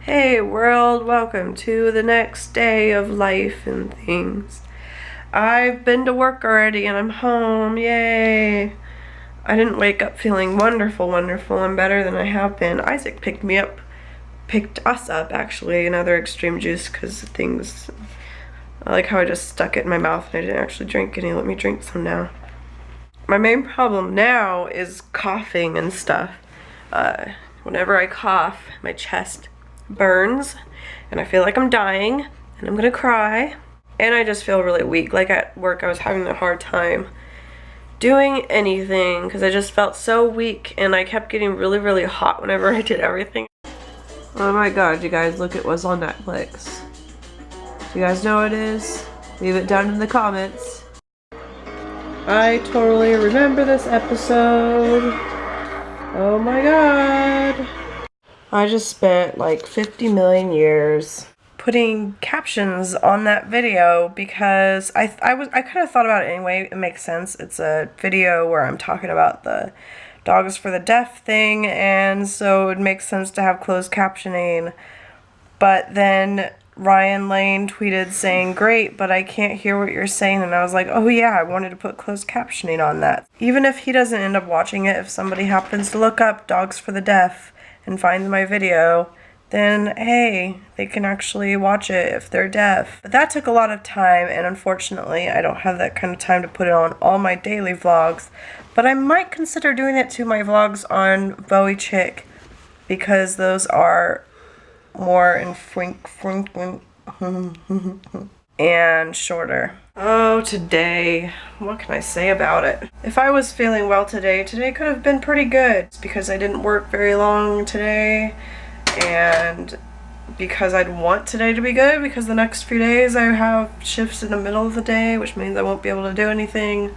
Hey world, welcome to the next day of life and things. I've been to work already and I'm home, yay! I didn't wake up feeling wonderful and better than I have been. Isaac picked us up actually, another extreme juice because things, I like how I just stuck it in my mouth and I didn't actually drink any. Let me drink some now. My main problem now is coughing and stuff. Whenever I cough, my chest burns and I feel like I'm dying and I'm gonna cry, and I just feel really weak. Like at work I was having a hard time doing anything because I just felt so weak and I kept getting really hot whenever I did everything. Oh my god, you guys, look at what's on Netflix. Do you guys know what it is? Leave it down in the comments. I totally remember this episode. Oh my god. I just spent like 50 million years putting captions on that video because I kind of thought about it anyway. It makes sense. It's a video where I'm talking about the Dogs for the Deaf thing, and so it makes sense to have closed captioning. But then Ryan Lane tweeted saying, "Great, but I can't hear what you're saying," and I was like, oh yeah, I wanted to put closed captioning on that. Even if he doesn't end up watching it, if somebody happens to look up Dogs for the Deaf and find my video, then hey, they can actually watch it if they're deaf. But that took a lot of time, and unfortunately I don't have that kind of time to put it on all my daily vlogs, but I might consider doing it to my vlogs on Bowie Chick because those are more and shorter. Oh, today, what can I say about it? If I was feeling well today could have been pretty good. It's because I didn't work very long today, and because I'd want today to be good, because the next few days I have shifts in the middle of the day, which means I won't be able to do anything.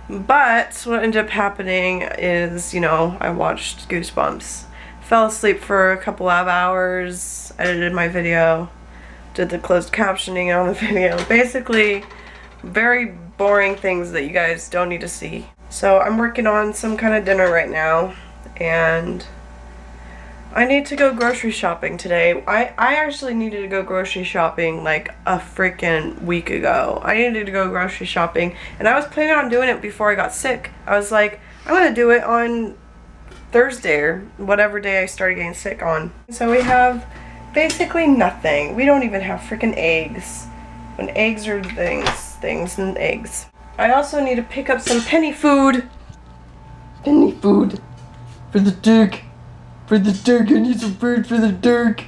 But what ended up happening is, I watched Goosebumps. Fell asleep for a couple of hours, edited my video, did the closed captioning on the video. Basically, very boring things that you guys don't need to see. So I'm working on some kind of dinner right now, and I need to go grocery shopping today. I actually needed to go grocery shopping like a freaking week ago. I needed to go grocery shopping, and I was planning on doing it before I got sick. I was like, I'm gonna do it on Thursday or whatever day I started getting sick on. So we have basically nothing. We don't even have freaking eggs. When eggs are things and eggs. I also need to pick up some penny food. Penny food. For the dog. For the dog. I need some food for the dog.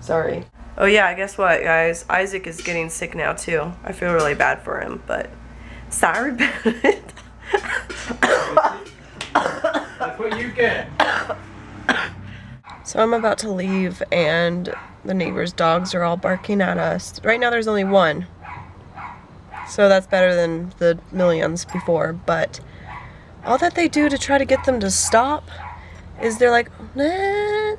Sorry. Oh yeah, guess what, guys? Isaac is getting sick now too. I feel really bad for him, but sorry about it. That's what you get. So I'm about to leave and the neighbors' dogs are all barking at us. Right now there's only one. So that's better than the millions before, but all that they do to try to get them to stop is they're like, I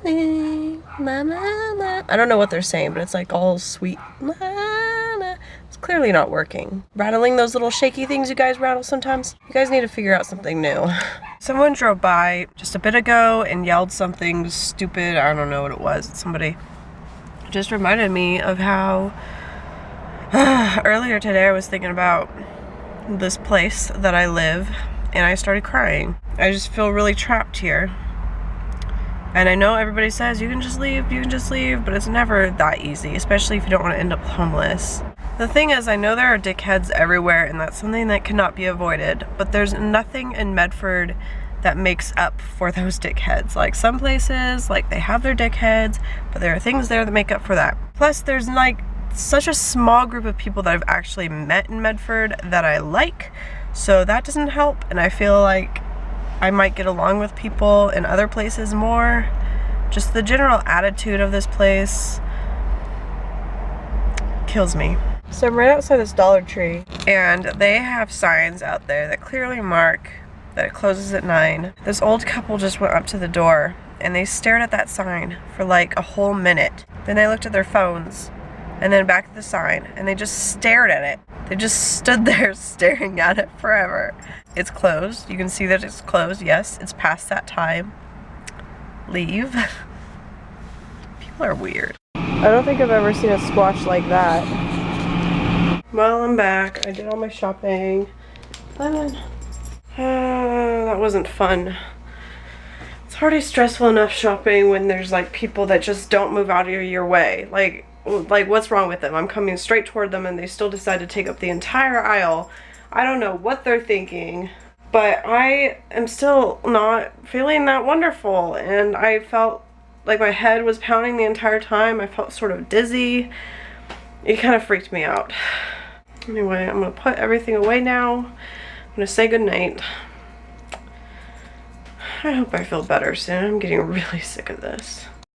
don't know what they're saying, but it's like all sweet. It's clearly not working. Rattling those little shaky things you guys rattle sometimes. You guys need to figure out something new. Someone drove by just a bit ago and yelled something stupid. I don't know what it was. Somebody just reminded me of how earlier today I was thinking about this place that I live and I started crying. I just feel really trapped here. And I know everybody says you can just leave, but it's never that easy, especially if you don't want to end up homeless. The thing is, I know there are dickheads everywhere and that's something that cannot be avoided, but there's nothing in Medford that makes up for those dickheads. Like some places, like they have their dickheads, but there are things there that make up for that. Plus there's like such a small group of people that I've actually met in Medford that I like, so that doesn't help, and I feel like I might get along with people in other places more. Just the general attitude of this place kills me. So I'm right outside this Dollar Tree, and they have signs out there that clearly mark that it closes at 9. This old couple just went up to the door, and they stared at that sign for like a whole minute. Then they looked at their phones, and then back at the sign, and they just stared at it. They just stood there staring at it forever. It's closed. You can see that it's closed. Yes, it's past that time. Leave. People are weird. I don't think I've ever seen a squash like that. Well, I'm back. I did all my shopping. Lemon. That wasn't fun. It's already stressful enough shopping when there's like people that just don't move out of your way. Like what's wrong with them? I'm coming straight toward them and they still decide to take up the entire aisle. I don't know what they're thinking, but I am still not feeling that wonderful, and I felt like my head was pounding the entire time. I felt sort of dizzy. It kind of freaked me out. Anyway, I'm gonna put everything away now. I'm gonna say goodnight. I hope I feel better soon. I'm getting really sick of this.